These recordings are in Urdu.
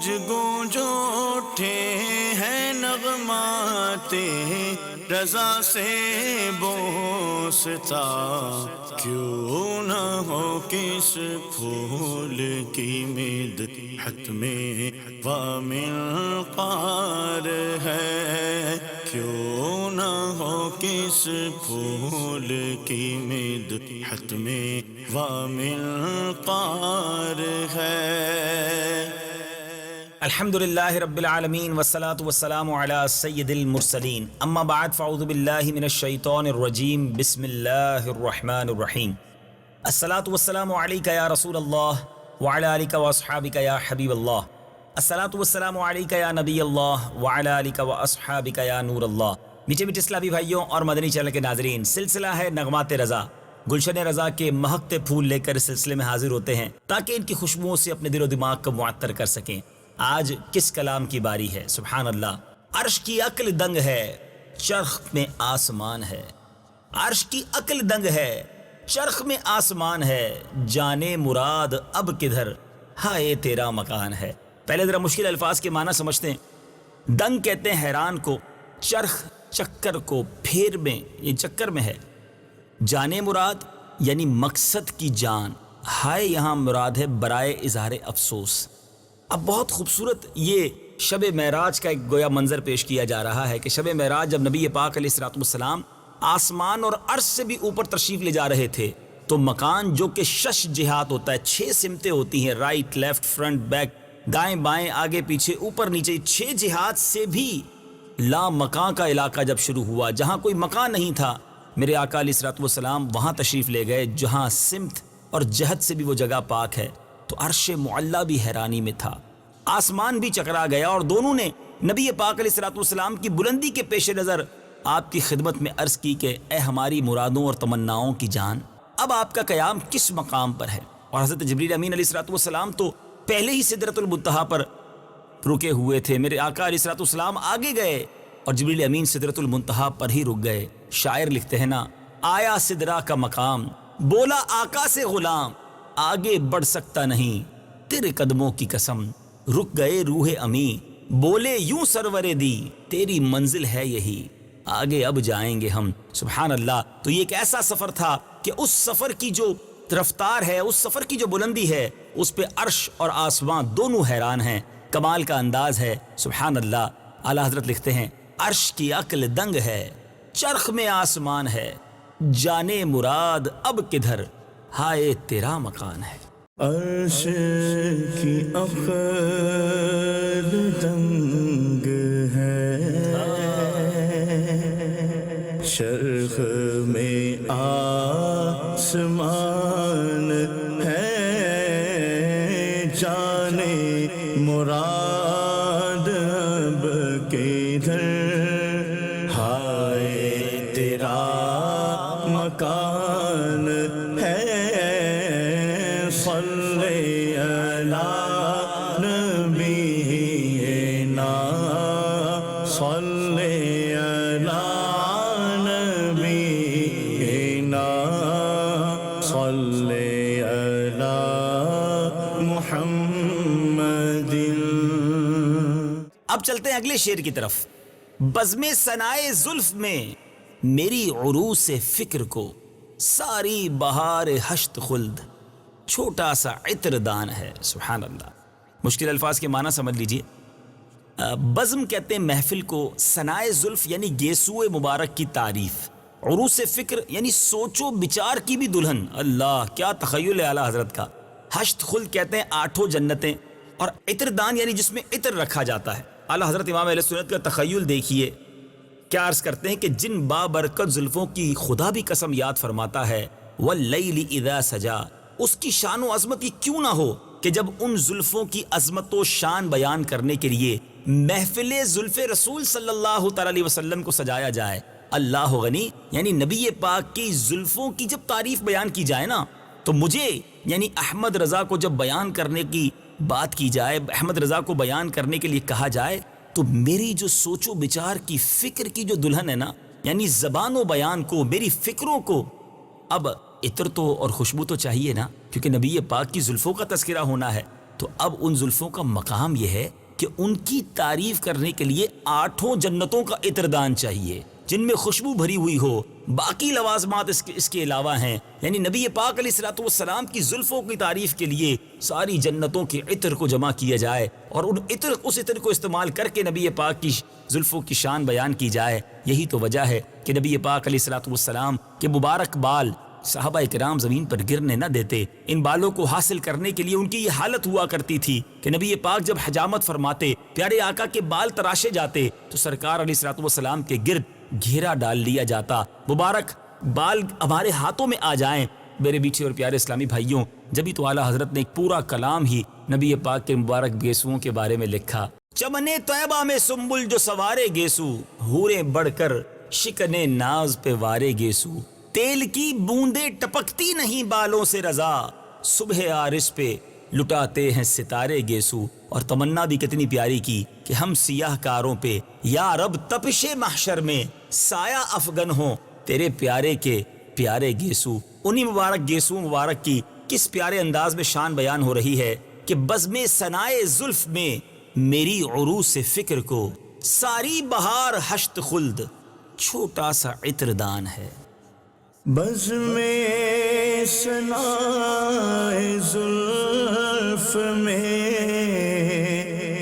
گونج گونج اٹھے ہیں نغمات رضا سے بوستا، کیوں نہ ہو کس پھول کی مدحت میں وامل قار ہے، کیوں نہ ہو کس پھول کی مدحت میں وامل قار ہے۔ الحمدللہ رب العالمین والصلاة والسلام علی سید المرسلین، اما بعد فاعوذ باللہ من الشیطان الرجیم، بسم اللہ الرحمن الرحیم۔ الصلاة والسلام علیک یا رسول اللہ وعلی آلک واصحابک یا حبیب اللہ، الصلاة والسلام علیک یا نبی اللہ وعلی آلک واصحابک یا نور اللہ۔ میٹھے میٹھے اسلامی بھائیوں اور مدنی چینل کے ناظرین، سلسلہ ہے نغمات رضا، گلشن رضا کے مہکتے پھول لے کر اس سلسلے میں حاضر ہوتے ہیں تاکہ ان کی خوشبوؤں سے اپنے دل و دماغ کو معطر کر سکیں۔ آج کس کلام کی باری ہے؟ سبحان اللہ۔ عرش کی عقل دنگ ہے، چرخ میں آسمان ہے۔ عرش کی عقل دنگ ہے، چرخ میں آسمان ہے، جانے مراد اب کدھر، ہائے تیرا مکان ہے۔ پہلے ذرا مشکل الفاظ کے معنی سمجھتے ہیں۔ دنگ کہتے ہیں حیران کو، چرخ چکر کو، پھیر میں یہ چکر میں ہے، جانے مراد یعنی مقصد کی جان، ہائے یہاں مراد ہے برائے اظہار افسوس۔ اب بہت خوبصورت یہ شب معراج کا ایک گویا منظر پیش کیا جا رہا ہے کہ شب معراج جب نبی پاک علیہ الصلوۃ والسلام آسمان اور عرش سے بھی اوپر تشریف لے جا رہے تھے تو مکان جو کہ 6 جہات ہوتا ہے، 6 سمتیں ہوتی ہیں، رائٹ لیفٹ فرنٹ بیک، دائیں بائیں آگے پیچھے اوپر نیچے، 6 جہات سے بھی لا مکان کا علاقہ جب شروع ہوا، جہاں کوئی مکان نہیں تھا، میرے آقا علیہ الصلوۃ والسلام وہاں تشریف لے گئے جہاں سمت اور جہت سے بھی وہ جگہ پاک ہے۔ تو عرش معلیٰ بھی حیرانی میں تھا، آسمان بھی چکرا گیا، اور دونوں نے نبی پاک علیہ الصلوۃ والسلام کی بلندی کے پیش نظر آپ کی خدمت میں عرض کی کہ اے ہماری مرادوں اور تمناؤں کی جان، اب آپ کا قیام کس مقام پر ہے؟ اور حضرت جبریل امین علیہ الصلوۃ والسلام تو پہلے ہی سدرۃ المنتہا پر رکے ہوئے تھے، میرے آقا علیہ الصلوۃ والسلام آگے گئے اور جبریل امین سدرۃ المنتہا پر ہی رک گئے۔ شاعر لکھتے ہیں نا، آیا سدرہ کا مقام، بولا آقا سے غلام، آگے بڑھ سکتا نہیں تیرے قدموں کی قسم، رک گئے روح امی، بولے یوں سرور دی، تیری منزل ہے یہی، آگے اب جائیں گے ہم۔ سبحان اللہ۔ تو یہ ایک ایسا سفر تھا کہ اس سفر کی جو رفتار ہے، اس سفر کی جو بلندی ہے، اس پہ عرش اور آسمان دونوں حیران ہیں، کمال کا انداز ہے۔ سبحان اللہ۔ اعلیٰ حضرت لکھتے ہیں، عرش کی عقل دنگ ہے، چرخ میں آسمان ہے، جانے مراد اب کدھر، ہائے تیرا مکان ہے۔ عرش کی عقل دنگ ہے، چرخ میں آسمان ہے، جانے مراد اب کدھر، ہائے تیرا مکان ہے، صلی علی نبینا، صلی علی نبینا، صلی علی محمد۔ اب چلتے ہیں اگلے شعر کی طرف۔ بزم ثنائے زلف میں میری عروس فکر کو، ساری بہار ہشت خلد، چھوٹا سا عطر دان ہے۔ سبحان اللہ۔ مشکل الفاظ کے معنی سمجھ لیجئے۔ بزم کہتے ہیں محفل کو، ثنائے زلف یعنی گیسوئے مبارک کی تعریف، عروس فکر یعنی سوچ و بچار کی بھی دلہن۔ اللہ کیا تخیل ہے اعلیٰ حضرت کا۔ ہشت خلد کہتے ہیں 8 جنتیں، اور عطر دان یعنی جس میں عطر رکھا جاتا ہے۔ اعلیٰ حضرت امام اہل سنت کا تخیل دیکھیے، کیا عرض کرتے ہیں کہ جن بابرکت زلفوں کی خدا بھی قسم یاد فرماتا ہے، واللیل اذا سجا، اس کی شان و عظمت کی کیوں نہ ہو کہ جب ان زلفوں کی عظمت و شان بیان کرنے کے لیے محفل زلف رسول صلی اللہ تعالی علیہ وسلم کو سجایا جائے۔ اللہ غنی یعنی نبی پاک کی زلفوں کی جب تعریف بیان کی جائے نا، تو مجھے یعنی احمد رضا کو جب بیان کرنے کی بات کی جائے، احمد رضا کو بیان کرنے کے لیے کہا جائے، تو میری جو سوچ و بچار کی فکر کی جو دلہن ہے نا، یعنی زبان و بیان کو، میری فکروں کو، اب عطر تو اور خوشبو تو چاہیے نا، کیونکہ نبی پاک کی زلفوں کا تذکرہ ہونا ہے۔ تو اب ان زلفوں کا مقام یہ ہے کہ ان کی تعریف کرنے کے لیے 8 جنتوں کا عطردان چاہیے جن میں خوشبو بھری ہوئی ہو. باقی لوازمات اس کے علاوہ ہیں. یعنی نبی پاک علیہ الصلوۃ والسلام کی زلفوں کی تعریف کے لیے ساری جنتوں کے عطر کو جمع کیا جائے اور اس عطر کو استعمال کر کے نبی پاک کی زلفوں کی شان بیان کی جائے. یہی تو وجہ ہے کہ نبی پاک علیہ الصلوۃ والسلام کے مبارک بال صحابہ کرام زمین پر گرنے نہ دیتے. ان بالوں کو حاصل کرنے کے لیے ان کی یہ حالت ہوا کرتی تھی کہ نبی پاک جب حجامت فرماتے، پیارے آقا کے بال تراشے جاتے تو سرکار علیہ الصلوۃ والسلام کے گرد گھیرا ڈال لیا جاتا. مبارک بال ہمارے ہاتھوں میں آ جائیں. میرے میٹھے اور پیارے اسلامی بھائیوں، جبھی تو اعلیٰ حضرت نے ایک پورا کلام ہی نبی پاک کے مبارک گیسوؤں کے بارے میں لکھا. چمن طیبہ میں سنبل جو سوارے گیسو، حوریں بڑھ کر شکنے ناز پہ وارے گیسو. تیل کی بوندیں ٹپکتی نہیں بالوں سے رضا، صبح عارض پہ لٹاتے ہیں ستارے گیسو. اور تمنا بھی کتنی پیاری کی کہ ہم سیاہ کاروں پہ یا رب تپش محشر میں سایہ افغن ہوں تیرے پیارے کے پیارے گیسو. انہی مبارک گیسو مبارک کی کس پیارے انداز میں شان بیان ہو رہی ہے کہ بزم ثنائے زلف میں میری عروس فکر کو ساری بہار ہشت خلد چھوٹا سا عطردان ہے. بز میں ثنائے زلف میں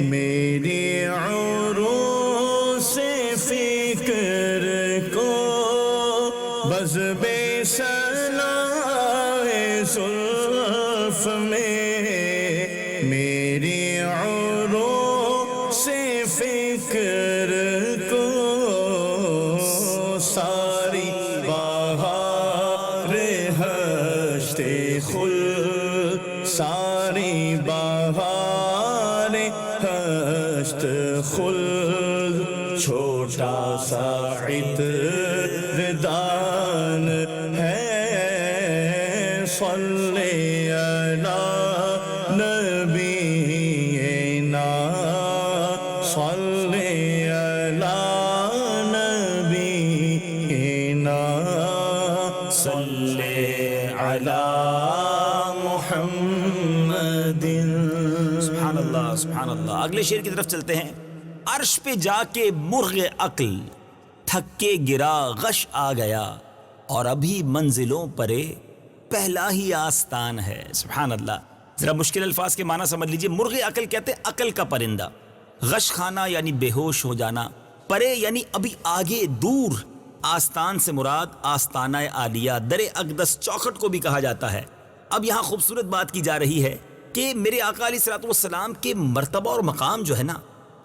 میری عروس فکر کو، بز میں ثنائے زلف میں میری عروس فکر کو ساری خل ساری بہار ہشت خل چھوٹا سا عطردان ہے. صلی علی نبینا صلی علی نبینا صلی علی محمد. سبحان اللہ سبحان اللہ. اگلے شعر کی طرف چلتے ہیں. عرش پہ جا کے مرغ عقل تھک کے گرا غش آ گیا، اور ابھی منزلوں پرے پہلا ہی آستان ہے. سبحان اللہ. ذرا مشکل الفاظ کے معنی سمجھ لیجئے. مرغ عقل کہتے ہیں عقل کا پرندہ. غش کھانا یعنی بے ہوش ہو جانا، پرے یعنی ابھی آگے دور. آستان سے مراد آستانہ عالیہ، در اقدس چوکھٹ کو بھی کہا جاتا ہے. اب یہاں خوبصورت بات کی جا رہی ہے کہ میرے آقا علیہ الصلوۃ والسلام کے مرتبہ اور مقام جو ہے نا،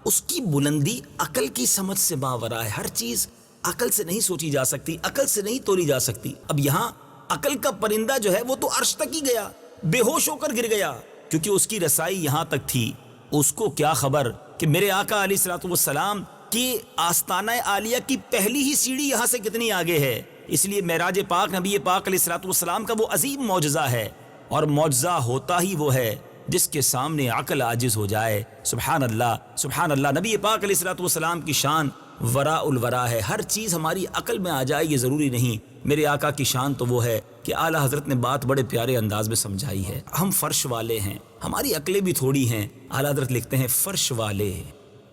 اس کی بلندی عقل کی سمجھ سے ماورا ہے. ہر چیز عقل سے نہیں سوچی جا سکتی، عقل سے نہیں تولی جا سکتی. اب یہاں عقل کا پرندہ جو ہے وہ تو عرش تک ہی گیا، بے ہوش ہو کر گر گیا، کیونکہ اس کی رسائی یہاں تک تھی. اس کو کیا خبر کہ میرے آقا علیہ الصلوۃ والسلام کی آستانہ عالیہ کی پہلی ہی سیڑھی یہاں سے کتنی آگے ہے. اس لیے معراج پاک نبی پاک علیہ الصلوۃ والسلام کا وہ عظیم معجزہ ہے، اور معجزہ ہوتا ہی وہ ہے جس کے سامنے عقل عاجز ہو جائے. سبحان اللہ سبحان اللہ. نبی پاک علیہ الصلوۃ والسلام کی شان وراء الورا ہے. ہر چیز ہماری عقل میں آ جائے یہ ضروری نہیں. میرے آقا کی شان تو وہ ہے کہ اعلیٰ حضرت نے بات بڑے پیارے انداز میں سمجھائی ہے. ہم فرش والے ہیں، ہماری عقلیں بھی تھوڑی ہیں. اعلیٰ حضرت لکھتے ہیں فرش والے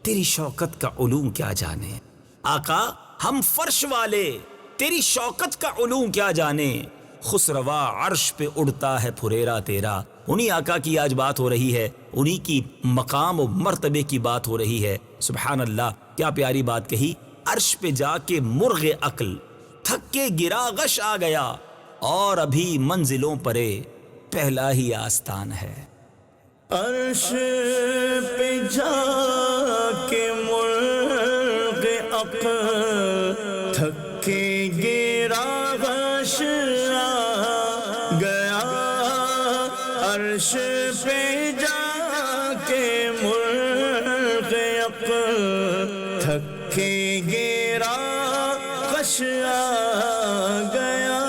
تیری شوکت کا علوم کیا جانے. آقا ہم فرش والے تیری شوکت کا علوم کیا جانے. خسروا عرش پہ اڑتا ہے پھریرا تیرا. انہی آقا کی آج بات ہو رہی ہے، انہی کی مقام و مرتبے کی بات ہو رہی ہے. سبحان اللہ. کیا پیاری بات کہی. عرش پہ جا کے مرغ عقل تھک کے گرا غش آ گیا، اور ابھی منزلوں پرے پہلا ہی آستان ہے. عرش پہ جا کے مرغ عقل تھک کے گرا غش آ گیا. عرش پہ جا کے مرغ عقل تھک کے گرا غش آ گیا،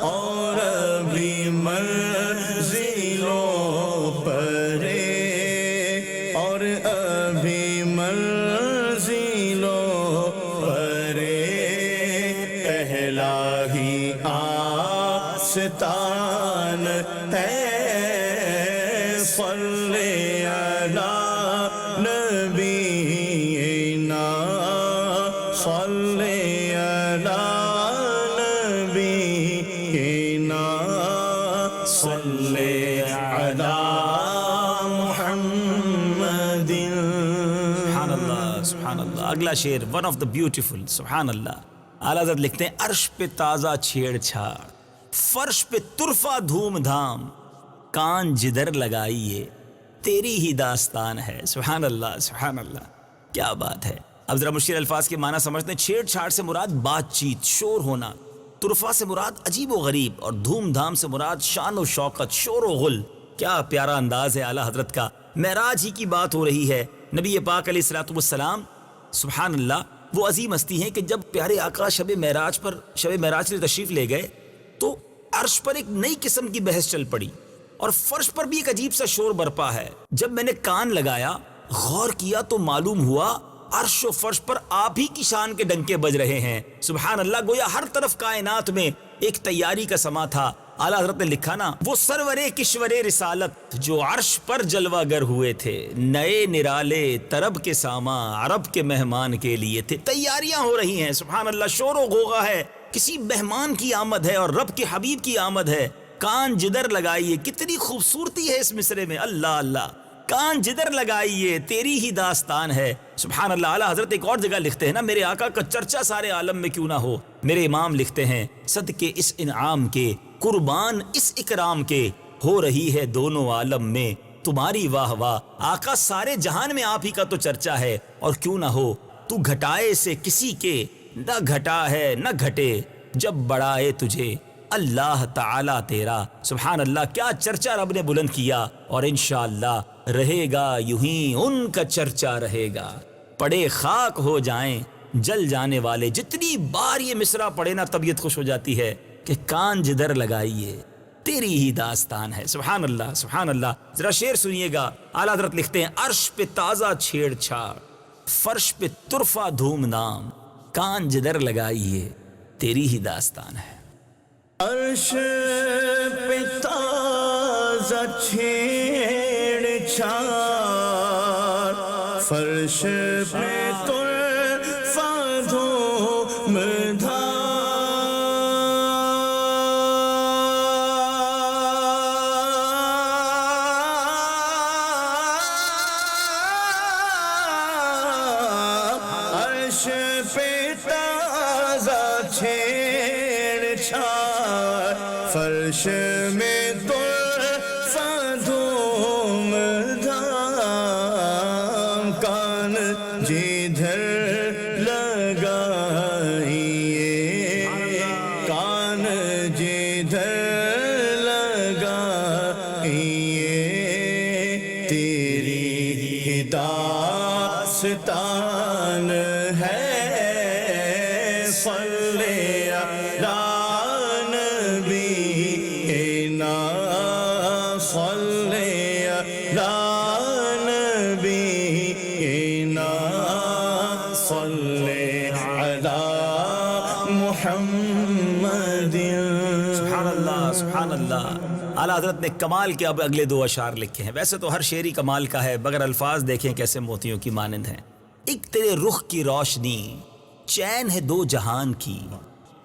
اور ابھی منزلوں پرے، اور ابھی منزلوں پرے پہلا ہی آستان ہے. علی نبینا صلی علی نبینا صلی علی محمد. سبحان اللہ سبحان اللہ. اگلا شعر ون آف دا بیوٹیفل. سبحان اللہ. اعلیٰ حضرت لکھتے ہیں عرش پہ تازہ چھیڑ چھاڑ، فرش پہ طرفہ دھوم دھام، کان جدھر لگائیے تیری ہی داستان ہے. سبحان اللہ سبحان اللہ. کیا بات ہے. اب ذرا مشکل الفاظ کے معنی سمجھتے ہیں. چھیڑ چھاڑ سے مراد بات چیت، شور ہونا. طرفہ سے مراد عجیب و غریب، اور دھوم دھام سے مراد شان و شوقت، شور و غل. کیا پیارا انداز ہے اعلیٰ حضرت کا. معراج ہی کی بات ہو رہی ہے. نبی پاک علیہ الصلوۃ والسلام سبحان اللہ وہ عظیم ہستی ہیں کہ جب پیارے آقا شب معراج سے تشریف لے گئے تو عرش پر ایک نئی قسم کی بحث چل پڑی، اور فرش پر بھی ایک عجیب سا شور برپا ہے. جب میں نے کان لگایا، غور کیا تو معلوم ہوا عرش و فرش پر آپ ہی کی شان کے ڈنکے بج رہے ہیں. سبحان اللہ. گویا ہر طرف کائنات میں ایک تیاری کا سما تھا. اعلیٰ حضرت نے لکھا نا وہ سرورے کشورے رسالت جو عرش پر جلوہ گر ہوئے تھے، نئے نرالے طرب کے ساما عرب کے مہمان کے لیے تھے. تیاریاں ہو رہی ہیں. سبحان اللہ. شور و غوغا ہے، کسی مہمان کی آمد ہے اور رب کے حبیب کی آمد ہے. کان جدھر لگائیے، کتنی خوبصورتی ہے اس مصرے میں. اللہ اللہ. کان جدھر لگائیے تیری ہی داستان ہے. سبحان اللہ. اعلیٰ حضرت ایک اور جگہ لکھتے ہیں نا میرے آقا کا چرچا سارے عالم میں کیوں نہ ہو. میرے امام لکھتے ہیں صدقے اس انعام کے، قربان اس اکرام کے، ہو رہی ہے دونوں عالم میں تمہاری واہ واہ. آقا سارے جہان میں آپ ہی کا تو چرچا ہے، اور کیوں نہ ہو. تو گھٹائے سے کسی کے نہ گھٹا ہے نہ گھٹے، جب بڑھائے تجھے اللہ تعالی تیرا. سبحان اللہ. کیا چرچا رب نے بلند کیا، اور انشاءاللہ رہے گا یوں ہی ان کا چرچا رہے گا. پڑے خاک ہو جائیں جل جانے والے. جتنی بار یہ مصرع پڑھے نا طبیعت خوش ہو جاتی ہے کہ کان جدھر لگائیے تیری ہی داستان ہے. سبحان اللہ سبحان اللہ. ذرا شعر سنیے گا. اعلیٰ حضرت لکھتے ہیں عرش پہ تازہ چھیڑ چھاڑ، فرش پہ طرفہ دھوم دھام، کان جدھر لگائیے تیری ہی داستان ہے. عرش پہ تازہ چھیڑ چھاڑ، فرش پہ طرفہ دھوم دھام، عرش پہ تازہ چھیڑ چھاڑ، فرش میں طرفہ دھوم دھام، کان جدھر لگائیے، کان جدھر لگائیے تیری ہی داستان ہے. صلی علی نبینا صلی علی نبینا صلی علی محمد. سبحان اللہ سبحان اللہ. اعلیٰ حضرت نے کمال کے اب اگلے دو اشعار لکھے ہیں. ویسے تو ہر شعری کمال کا ہے، مگر الفاظ دیکھیں کیسے موتیوں کی مانند ہیں. ایک تیرے رخ کی روشنی چین ہے دو جہان کی،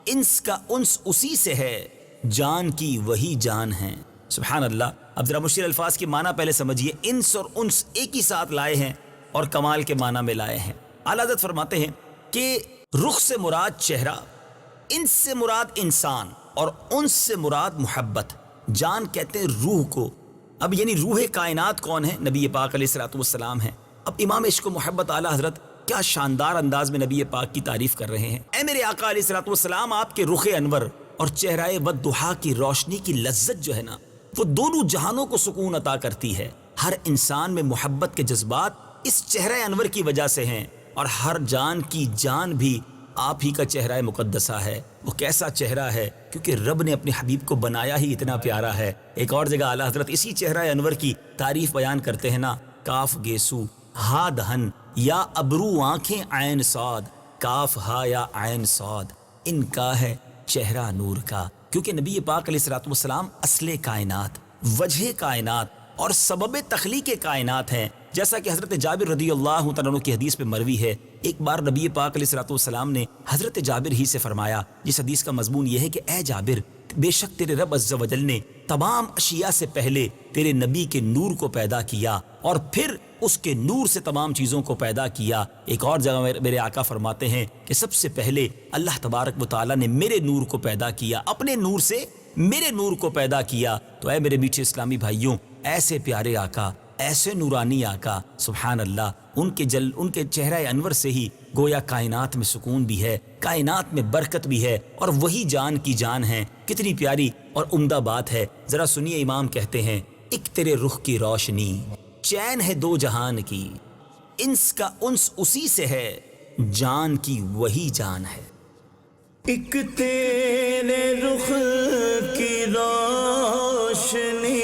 انس کا انس اسی سے ہے، جان کی وہی جان ہے. سبحان اللہ. اب ذرا مشکل الفاظ کی معنی پہلے سمجھیے. انس اور انس ایک ہی ساتھ لائے ہیں اور کمال کے معنی میں لائے ہیں. اعلیٰ حضرت فرماتے ہیں کہ رخ سے مراد چہرہ، انس سے مراد انسان، اور انس سے مراد محبت. جان کہتے ہیں روح کو. اب یعنی روح کائنات کون ہے؟ نبی پاک علیہ الصلوۃ والسلام ہیں. اب امام عشق و محبت اعلیٰ حضرت کیا شاندار انداز میں نبی پاک کی تعریف کر رہے ہیں. اے میرے آقا علیہ الصلوۃ والسلام، آپ کے رخ انور اور چہرہ والضحیٰ کی روشنی کی لذت جو ہے نا، وہ دونوں جہانوں کو سکون عطا کرتی ہے. ہر انسان میں محبت کے جذبات اس چہرہ انور کی وجہ سے ہیں، اور ہر جان کی جان بھی آپ ہی کا چہرہ مقدسہ ہے. وہ کیسا چہرہ ہے، کیونکہ رب نے اپنے حبیب کو بنایا ہی اتنا پیارا ہے. ایک اور جگہ اعلیٰ حضرت اسی چہرہ انور کی تعریف بیان کرتے ہیں نا. کاف گیسو ہا دہن یا ابرو آنکھیں عین صاد، کاف ہا یا عین صاد، ان کا ہے چہرہ نور کا. کیونکہ نبی پاک علیہ الصلوۃ والسلام اصل کائنات، وجہ کائنات، اور سبب تخلیق کائنات ہیں. جیسا کہ حضرت جابر رضی اللہ تعالیٰ عنہ کی حدیث پہ مروی ہے، ایک بار نبی پاک علیہ الصلوۃ والسلام نے حضرت جابر ہی سے فرمایا، جس حدیث کا مضمون یہ ہے کہ اے جابر، بے شک تیرے رب عز و جل نے تمام اشیاء سے پہلے تیرے نبی کے نور کو پیدا کیا اور پھر اس کے نور سے تمام چیزوں کو پیدا کیا. ایک اور جگہ میرے آقا فرماتے ہیں کہ سب سے پہلے اللہ تبارک و تعالیٰ نے میرے نور کو پیدا کیا، اپنے نور سے میرے نور کو پیدا کیا. تو اے میرے میٹھے اسلامی بھائیوں، ایسے پیارے آقا، ایسے نورانی آقا، سبحان اللہ، ان کے چہرہ انور سے ہی گویا کائنات میں سکون بھی ہے، کائنات میں برکت بھی ہے، اور وہی جان کی جان ہے. کتنی پیاری اور عمدہ بات ہے. ذرا سنیے، امام کہتے ہیں، ایک تیرے رخ کی روشنی، چین ہے دو جہان کی، انس کا انس اسی سے ہے، جان کی وہی جان ہے. ایک تیرے رخ کی روشنی،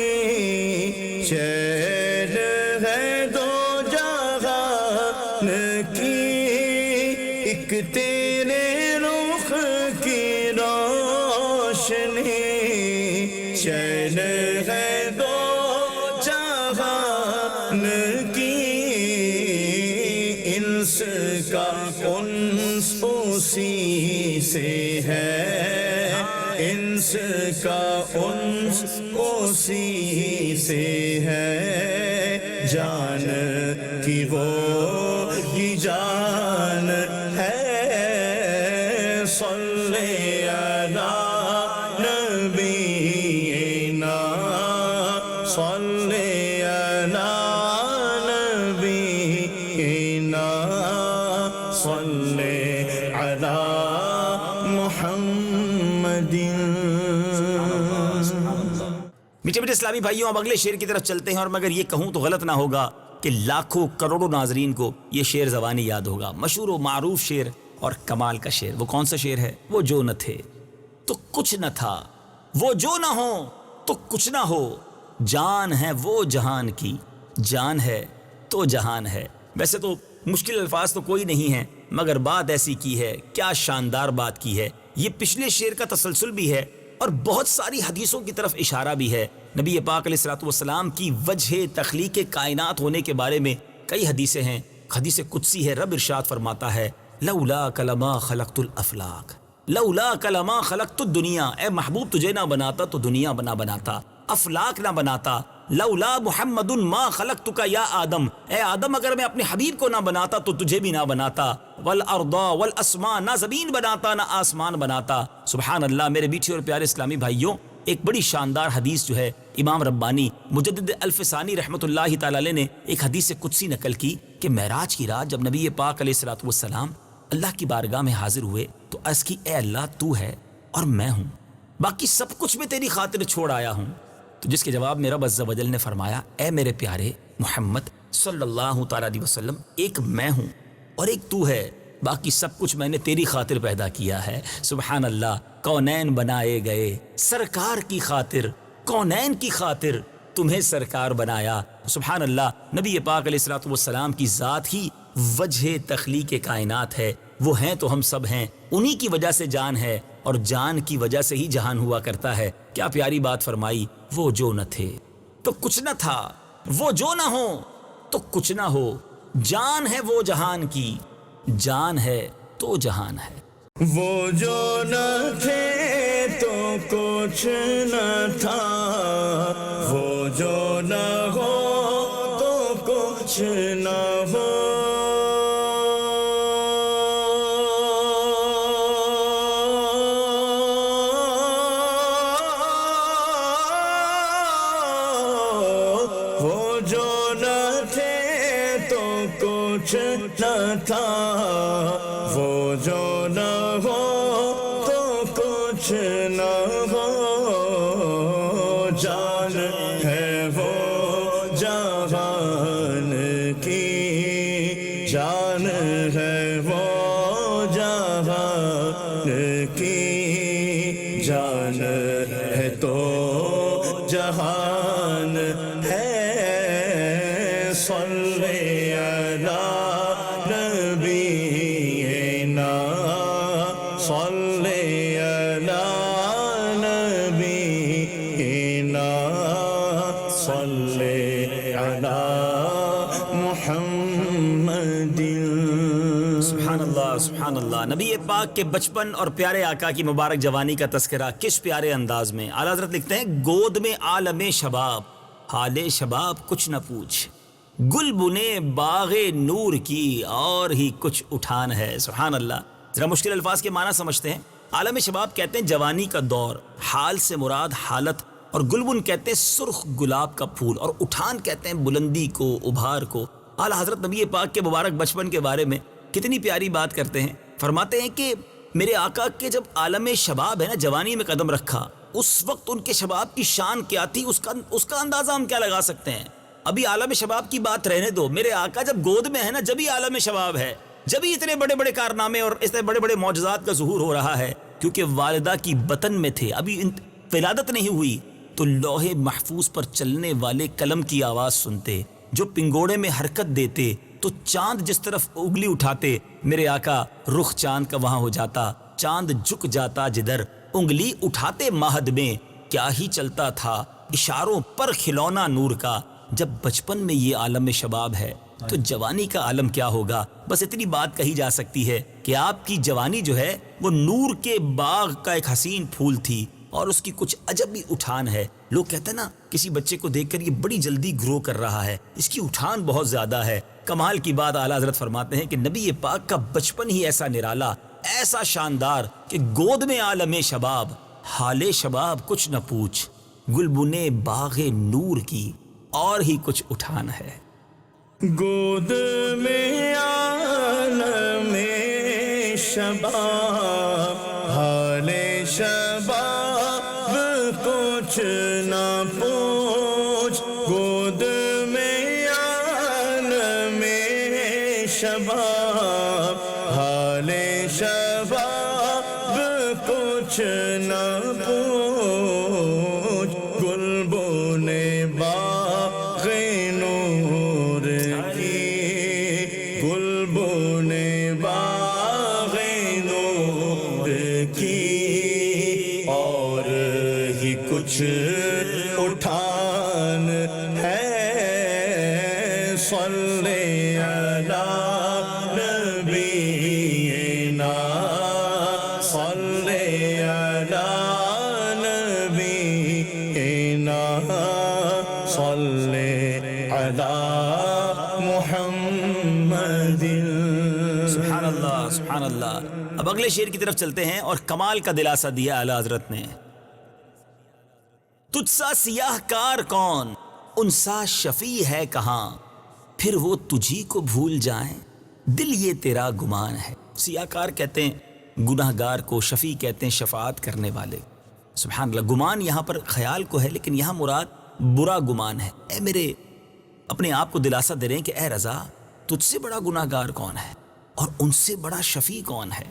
چین ہے دو جہان کی. ایک تیرے رخ کی روشنی، چین ہے دو جہان کی. انس کا انس اسی سے ہے، انس کا انس اسی سے ہے، جان کی وہ ہی جان ہے. صلی علی نبینا، صلی علی نبینا، صلی علی محمد. میٹھے میٹھے اسلامی بھائیوں، اب اگلے شعر کی طرف چلتے ہیں، اور مگر یہ کہوں تو غلط نہ ہوگا کہ لاکھوں کروڑوں ناظرین کو یہ شعر زبانی یاد ہوگا. مشہور و معروف شعر اور کمال کا شعر. وہ کون سا شعر ہے؟ وہ جو نہ تھے تو کچھ نہ تھا، وہ جو نہ ہو تو کچھ نہ ہو، جان ہے وہ جہان کی، جان ہے تو جہان ہے. ویسے تو مشکل الفاظ تو کوئی نہیں ہے، مگر بات ایسی کی ہے، کیا شاندار بات کی ہے. یہ پچھلے شعر کا تسلسل بھی ہے اور بہت ساری حدیثوں کی طرف اشارہ بھی ہے. نبی پاک علیہ الصلوۃ والسلام کی وجہ تخلیق کائنات ہونے کے بارے میں کئی حدیثیں ہیں. حدیث قدسی ہے، رب ارشاد فرماتا ہے، لولاک لما خلقت الافلاک، لولاک لما خلقت الدنیا. اے محبوب، تجھے نہ بناتا تو دنیا نہ بناتا، افلاک نہ بناتا. لولا محمد ما خلقتک یا آدم، اے آدم، اگر میں اپنے حبیب کو نہ بناتا تو تجھے بھی نہ بناتا. والارض والاسماء، نہ زمین بناتا نہ آسمان بناتا. سبحان اللہ. میرے میٹھے اور پیارے اسلامی بھائیوں، ایک بڑی شاندار حدیث جو ہے امام ربانی مجدد الفسانی رحمۃ اللہ تعالی علیہ نے ایک حدیث قدسی نقل کی کہ معراج کی رات جب نبی پاک علیہ الصلوۃ والسلام اللہ کی بارگاہ میں حاضر ہوئے تو عرض کی، اے اللہ، تو ہے اور میں ہوں، باقی سب کچھ میں تیری خاطر چھوڑ آیا ہوں. تو جس کے جواب میں رب عز و جل نے فرمایا، اے میرے پیارے محمد صلی اللہ تعالیٰ علیہ وسلم، ایک میں ہوں اور ایک تو ہے، باقی سب کچھ میں نے تیری خاطر پیدا کیا ہے. سبحان اللہ. کونین بنائے گئے سرکار کی خاطر، کونین کی خاطر تمہیں سرکار بنایا. سبحان اللہ. نبی پاک علیہ الصلوۃ والسلام کی ذات ہی وجہ تخلیق کائنات ہے. وہ ہیں تو ہم سب ہیں، انہی کی وجہ سے جان ہے، اور جان کی وجہ سے ہی جہان ہوا کرتا ہے. کیا پیاری بات فرمائی. وہ جو نہ تھے تو کچھ نہ تھا، وہ جو نہ ہو تو کچھ نہ ہو، جان ہے وہ جہان کی، جان ہے تو جہان ہے. وہ جو نہ تھے تو کچھ نہ تھا، وہ جو نہ ہو تو کچھ نہ ہو، وہ جو نہ تھے تو کچھ نہ تھا، وہ جو نہ ہو تو کچھ نہ ہو، جان ہے وہ جہان کی، جان ہے وہ جہان کی، جان ہے تو جہان ہے. صلی علی نبینا، صلی علی نبینا، صلی سبحان اللہ. نبی پاک کے بچپن اور پیارے آقا کی مبارک جوانی کا تذکرہ کس پیارے انداز میں. اعلیٰ حضرت لکھتے ہیں گود میں عالم شباب حال شباب کچھ نہ پوچھ, گل بنے باغ نور کی اور ہی کچھ اٹھان ہے. سبحان اللہ. ذرا مشکل الفاظ کے معنی سمجھتے ہیں. عالم شباب کہتے ہیں جوانی کا دور, حال سے مراد حالت, اور گلبن کہتے ہیں سرخ گلاب کا پھول, اور اٹھان کہتے ہیں بلندی کو, ابھار کو. اعلیٰ حضرت نبی پاک کے مبارک بچپن کے بارے میں کتنی پیاری بات کرتے ہیں. فرماتے ہیں کہ میرے آقا کے جب عالم شباب ہے نا, جوانی میں قدم رکھا, اس وقت ان کے شباب کی شان کیا تھی, اس کا اندازہ ہم کیا لگا سکتے ہیں. ابھی عالم شباب کی بات رہنے دو, میرے آقا جب گود میں ہے نا, جبھی عالم شباب ہے, جبھی اتنے بڑے بڑے کارنامے اور اتنے بڑے بڑے معجزات کا ظہور ہو رہا ہے. کیونکہ والدہ کی بطن میں تھے, ابھی ولادت نہیں ہوئی, تو لوح محفوظ پر چلنے والے قلم کی آواز سنتے, جو پنگوڑے میں حرکت دیتے, تو چاند جس طرف انگلی اٹھاتے, میرے آقا رخ چاند کا وہاں ہو جاتا, چاند جھک جاتا جدھر انگلی اٹھاتے مہد میں, کیا ہی چلتا تھا اشاروں پر کھلونا نور کا. جب بچپن میں یہ عالم شباب ہے تو جوانی کا عالم کیا ہوگا. بس اتنی بات کہی جا سکتی ہے کہ آپ کی جوانی جو ہے وہ نور کے باغ کا ایک حسین پھول تھی, اور اس کی کچھ عجب ہی اٹھان ہے. لوگ کہتے ہیں نا کسی بچے کو دیکھ کر یہ بڑی جلدی گرو کر رہا ہے, اس کی اٹھان بہت زیادہ ہے. کمال کی بات اعلیٰ حضرت فرماتے ہیں کہ نبی پاک کا بچپن ہی ایسا نرالا, ایسا شاندار کہ گود میں عالم شباب حال شباب کچھ نہ پوچھ, گلبنے باغ نور کی اور ہی کچھ اٹھان ہے. گود میں عالم شباب حال شباب کچھ نہ پوچھ, گود میں عالم شباب حال شباب کچھ نہ پوچھ, گلبن باغ نور کی, گلبن باغ نور کی اور ہی کچھ اٹھان ہے. صلی علی نبینا, صلی علی نبینا, صلی علی محمد. سبحان اللہ سبحان اللہ. اب اگلے شعر کی طرف چلتے ہیں, اور کمال کا دلاسا دیا اعلیٰ حضرت نے. تجھ سا سیاہ کار کون, ان سا شفیع ہے کہاں, پھر وہ تجھی کو بھول جائیں, دل یہ تیرا گمان ہے. سیاہ کار کہتے ہیں گناہ گار کو, شفیع کہتے ہیں شفاعت کرنے والے. سبحان اللہ. گمان یہاں پر خیال کو ہے, لیکن یہاں مراد برا گمان ہے. اے میرے اپنے آپ کو دلاسا دے رہے ہیں کہ اے رضا, تجھ سے بڑا گناہ گار کون ہے, اور ان سے بڑا شفیع کون ہے,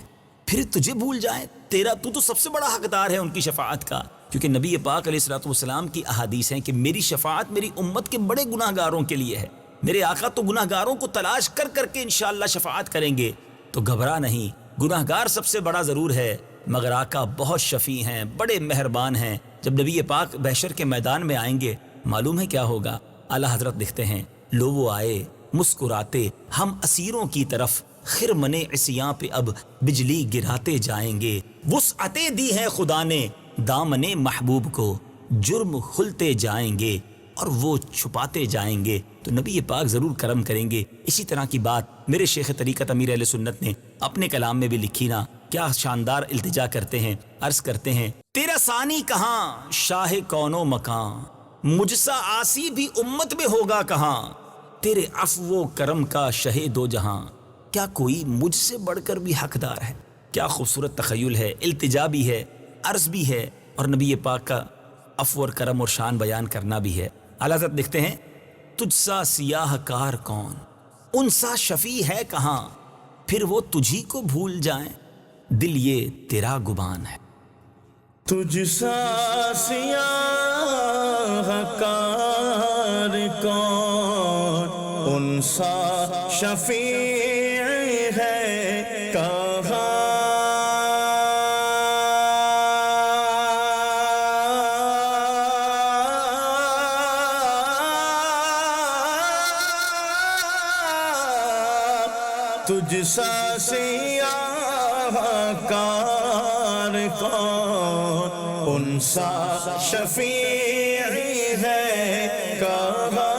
پھر تجھے بھول جائیں. تو تو سب سے بڑا حقدار ہے ان کی شفاعت کا, کیونکہ نبی پاک علیہ الصلوۃ والسلام کی احادیث ہیں کہ میری شفاعت میری امت کے بڑے گناہ گاروں کے لیے ہے. میرے آقا تو گناہ گاروں کو تلاش کر کر کے انشاءاللہ شفاعت کریں گے. تو گھبرا نہیں, گناہ گار سب سے بڑا ضرور ہے, مگر آقا بہت شفیع ہیں, بڑے مہربان ہیں. جب نبی پاک بحشر کے میدان میں آئیں گے, معلوم ہے کیا ہوگا. اعلیٰ حضرت لکھتے ہیں لو وہ آئے مسکراتے ہم اسیروں کی طرف, خرمن عصیاں پہ اب بجلی گراتے جائیں گے. وسعتیں دی ہے خدا نے دامن محبوب کو, جرم کھلتے جائیں گے اور وہ چھپاتے جائیں گے. تو نبی پاک ضرور کرم کریں گے. اسی طرح کی بات میرے شیخ طریقت امیر اہل سنت نے اپنے کلام میں بھی لکھی نا. کیا شاندار التجا کرتے ہیں, عرض کرتے ہیں تیرا ثانی کہاں شاہ کون و مکان, مجھ سا آسی بھی امت میں ہوگا کہاں, تیرے عفو و کرم کا شہ دو جہاں, کیا کوئی مجھ سے بڑھ کر بھی حقدار ہے. کیا خوبصورت تخیل ہے, التجا بھی ہے, عرض بھی ہے, اور نبی پاک کا عفو اور کرم اور شان بیان کرنا بھی ہے. اعلیٰ حضرت لکھتے ہیں تجھ سا سیاہ کار کون, ان سا شفیع ہے کہاں, پھر وہ تجھی کو بھول جائیں, دل یہ تیرا گمان ہے. تجھ سا سیاہ کار کون, ان سا شفیع ہے کہاں, تجھ سا سیاہ کار کون، ان سا شفیع ہے کہاں،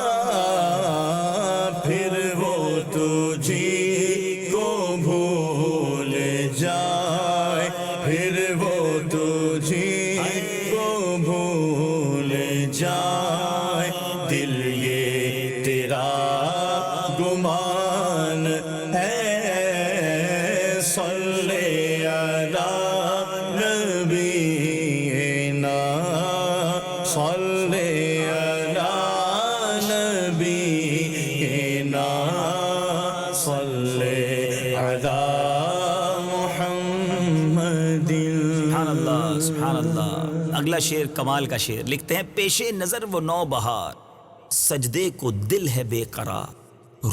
پھر وہ تجھی کو بھول جائے، پھر وہ تجھی کو بھول جائے، دل یہ تیرا گمان ہے، صلی علی نبینا، صلی علی نبینا، صلی علی محمد۔ سبحان اللہ سبحان اللہ۔ اگلا شعر کمال کا شعر، لکھتے ہیں پیش نظر وہ نو بہار، سجدے کو دل ہے بے قرار،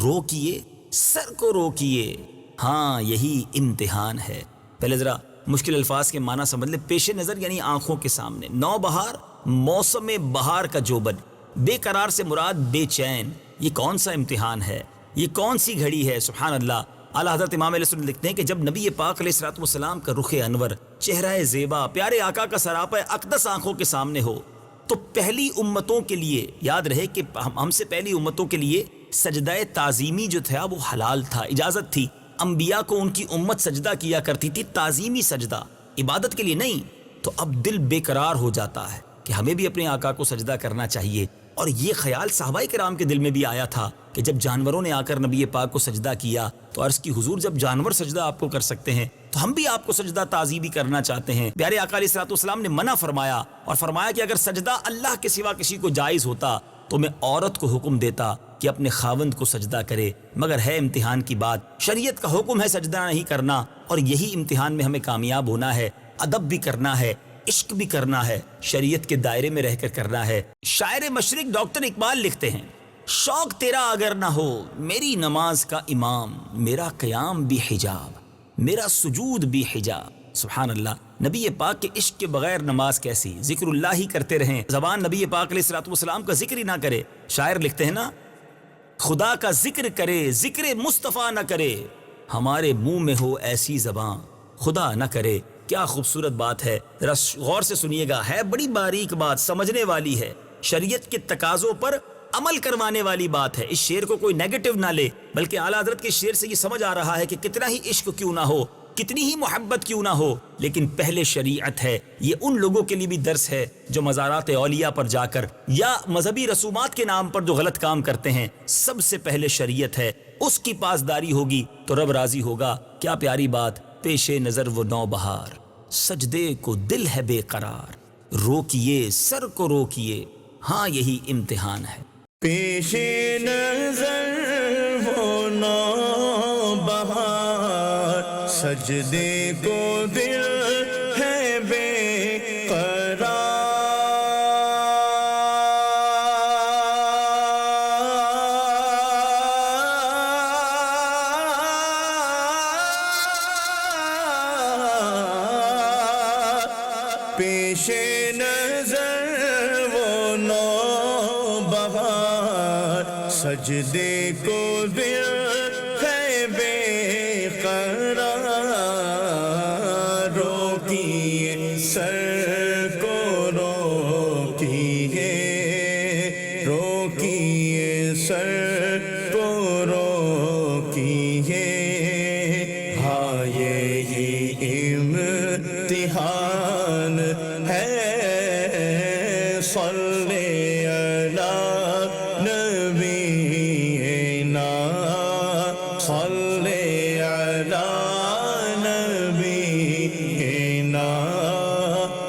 روکیے سر کو روکیے، ہاں یہی امتحان ہے۔ پہلے ذرا مشکل الفاظ کے معنی سمجھ لیں۔ پیش نظر یعنی آنکھوں کے سامنے، نو بہار موسم بہار کا جوبن، بے قرار سے مراد بے چین، یہ کون سا امتحان ہے، یہ کون سی گھڑی ہے؟ سبحان اللہ۔ اعلیٰ حضرت امام علیہ السلام لکھتے ہیں کہ جب نبی پاک علیہ الصلوۃ والسلام کا رخ انور، چہرہ زیبا، پیارے آقا کا سراپا اقدس آنکھوں کے سامنے ہو، تو پہلی امتوں کے لیے یاد رہے کہ ہم سے پہلی امتوں کے لیے سجدہ تعظیمی جو تھا وہ حلال تھا، اجازت تھی۔ انبیاء کو ان کی امت سجدہ کیا کرتی تھی، تعظیمی سجدہ، عبادت کے لیے نہیں۔ تو اب دل بے قرار ہو جاتا ہے کہ ہمیں بھی اپنے آقا کو سجدہ کرنا چاہیے، اور یہ خیال صحابہ کرام کے دل میں بھی آیا تھا کہ جب جانوروں نے آ کر نبی پاک کو سجدہ کیا تو عرض کی حضور جب جانور سجدہ آپ کو کر سکتے ہیں تو ہم بھی آپ کو سجدہ تعظیمی کرنا چاہتے ہیں۔ پیارے آقا علیہ الصلوۃ والسلام نے منع فرمایا، اور فرمایا کہ اگر سجدہ اللہ کے سوا کسی کو جائز ہوتا تو میں عورت کو حکم دیتا کہ اپنے خاوند کو سجدہ کرے، مگر ہے امتحان کی بات، شریعت کا حکم ہے سجدہ نہیں کرنا، اور یہی امتحان میں ہمیں کامیاب ہونا ہے۔ ادب بھی کرنا ہے، عشق بھی کرنا ہے، شریعت کے دائرے میں رہ کر کرنا ہے۔ شاعر مشرق ڈاکٹر اقبال لکھتے ہیں، شوق تیرا اگر نہ ہو میری نماز کا امام، میرا قیام بھی حجاب، میرا سجود بھی حجاب۔ سبحان اللہ۔ نبی پاک کے عشق کے بغیر نماز کیسی؟ ذکر اللہ ہی کرتے رہیں، زبان نبی پاک علیہ الصلوۃ والسلام کا ذکر ہی نہ کرے۔ شاعر لکھتے ہیں نا، خدا کا ذکر کرے ذکر مصطفیٰ نہ کرے، ہمارے منہ میں ہو ایسی زبان خدا نہ کرے۔ کیا خوبصورت بات ہے، ذرا غور سے سنیے گا، ہے بڑی باریک بات، سمجھنے والی ہے، شریعت کے تقاضوں پر عمل کروانے والی بات ہے۔ اس شعر کو کوئی نیگیٹو نہ لے، بلکہ اعلیٰ حضرت کے شعر سے یہ سمجھ آ رہا ہے کہ کتنا ہی عشق کیوں نہ ہو، کتنی ہی محبت کیوں نہ ہو، لیکن پہلے شریعت ہے۔ یہ ان لوگوں کے لیے بھی درس ہے جو مزارات اولیاء پر جا کر یا مذہبی رسومات کے نام پر جو غلط کام کرتے ہیں، سب سے پہلے شریعت ہے، اس کی پاسداری ہوگی تو رب راضی ہوگا۔ کیا پیاری بات، پیش نظر وہ نو بہار، سجدے کو دل ہے بے قرار، روکیے سر کو روکیے، ہاں یہی امتحان ہے۔ پیش نظر وہ نو بہار، سجدے کو دل ہے بے قرار، پیش نظر وہ نو بہار، سجدے کو دل ہے بے قرار، روکیے سر کو روکیے، روکیے سر کو روکیے، ہاں یہی امتحان ہے، صلی علی نبینا، صلی علی نبینا،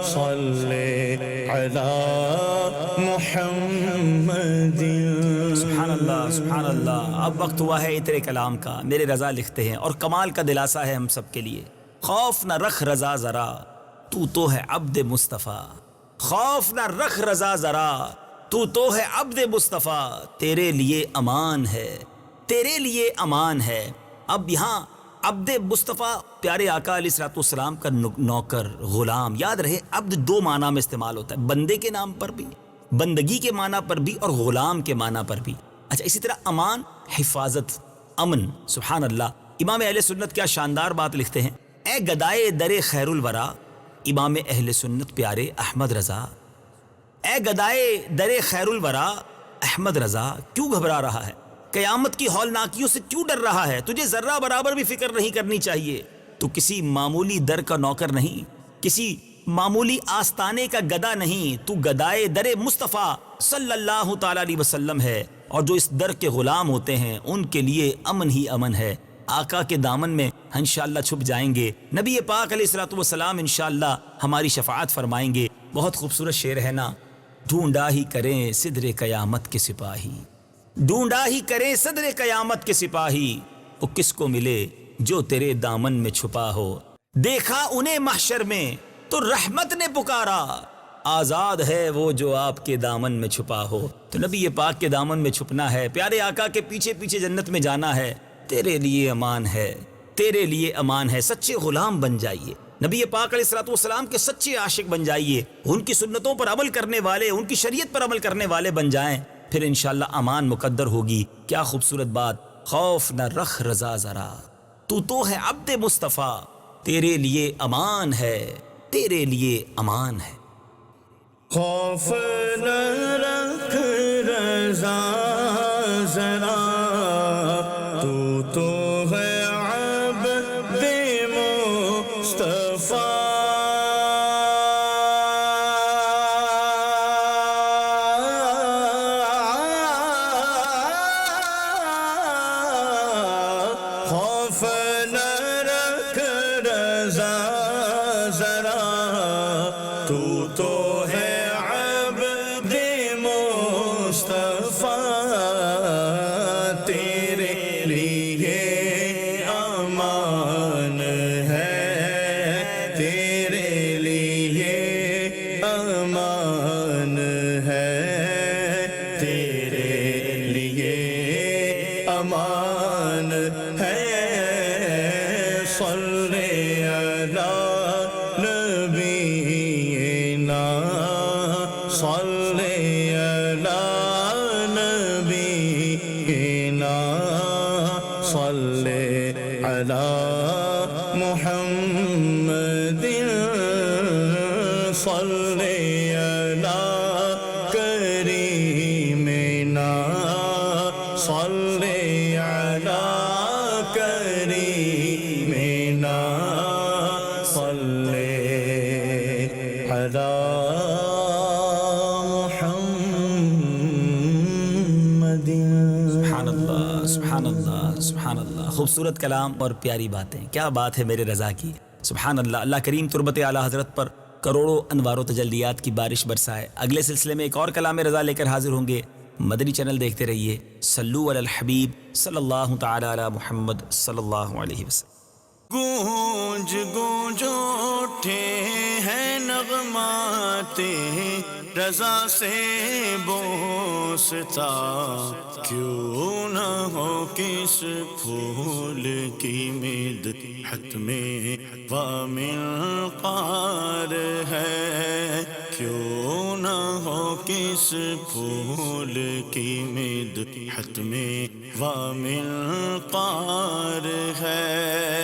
صلی علی محمد۔ سبحان اللہ سبحان اللہ۔ اب وقت ہوا ہے عطر کلام کا۔ میرے رضا لکھتے ہیں، اور کمال کا دلاسا ہے ہم سب کے لیے، خوف نہ رکھ رضا ذرا، تو ہے عبد مصطفیٰ، خوف نہ رکھ رضا ذرا، تو ہے عبد مصطفیٰ، تیرے لیے امان ہے، تیرے لیے امان ہے۔ اب یہاں عبد مصطفیٰ پیارے آقا علیہ الصلوۃ والسلام کا نوکر، غلام، یاد رہے عبد دو معنی میں استعمال ہوتا ہے، بندے کے نام پر بھی، بندگی کے معنی پر بھی، اور غلام کے معنی پر بھی۔ اچھا، اسی طرح امان، حفاظت، امن۔ سبحان اللہ۔ امام اہل سنت کیا شاندار بات لکھتے ہیں، اے گدائے در خیر الورا امام اہل سنت پیارے احمد رضا، اے گدائے در خیر الورا احمد رضا، کیوں گھبرا رہا ہے؟ قیامت کی ہولناکیوں سے کیوں ڈر رہا ہے؟ تجھے ذرہ برابر بھی فکر نہیں کرنی چاہیے۔ تو کسی معمولی در کا نوکر نہیں، کسی معمولی آستانے کا گدا نہیں، تو گدائے در مصطفیٰ صلی اللہ تعالیٰ علیہ وسلم ہے، اور جو اس در کے غلام ہوتے ہیں ان کے لیے امن ہی امن ہے۔ آقا کے دامن میں انشاءاللہ چھپ جائیں گے، نبی پاک علیہ الصلوۃ والسلام انشاءاللہ ہماری شفاعت فرمائیں گے۔ بہت خوبصورت شعر ہے نا، ڈھونڈا ہی کریں صدر قیامت کے سپاہی، ڈھونڈا ہی کریں صدر قیامت کے سپاہی، وہ کس کو ملے جو تیرے دامن میں چھپا ہو، دیکھا انہیں محشر میں تو رحمت نے پکارا، آزاد ہے وہ جو آپ کے دامن میں چھپا ہو۔ تو نبی پاک کے دامن میں چھپنا ہے، پیارے آقا کے پیچھے پیچھے جنت میں جانا ہے، تیرے لیے امان ہے، تیرے لیے امان ہے۔ سچے غلام بن جائیے، نبی پاک علیہ الصلوۃ والسلام کے سچے عاشق بن جائیے، ان کی سنتوں پر عمل کرنے والے، ان کی شریعت پر عمل کرنے والے بن جائیں، پھر انشاءاللہ امان مقدر ہوگی۔ کیا خوبصورت بات، خوف نہ رکھ رضا ذرا، تو ہے عبد مصطفیٰ، تیرے لیے امان ہے، تیرے لیے امان ہے۔ خوف نہ رکھ رضا ذرا، تو ہے عبد مصطفیٰ، خوف نہ رکھ رضا ذرا، تو ہے عبد مصطفیٰ، تیرے لیے امان ہے، تیرے لیے امان ہے، تیرے لیے امان ہے۔ صلی علی نبینا، صلی علی نبینا، صلی علی محمد، صلی علی کریمنا، صلی علی کریمنا، صلی علی محمد۔ سبحان اللہ، سبحان اللہ، سبحان اللہ، خوبصورت کلام اور پیاری باتیں، کیا بات ہے میرے رضا کی، سبحان اللہ۔ اللہ کریم تربت اعلیٰ حضرت پر کروڑوں انوار و تجلیات کی بارش برسائے۔ اگلے سلسلے میں ایک اور کلام رضا لے کر حاضر ہوں گے۔ مدنی چینل دیکھتے رہیے، صلو علی الحبیب صلی اللہ تعالی علی محمد صلی اللہ علیہ وسلم۔ گونج گونج اٹھے ہیں نغمات رضا سے بوستا، کیوں نہ ہو کس پھول کی مدحت میں ومنقار ہے، کیوں نہ ہو کس پھول کی مدحت میں ومنقار ہے۔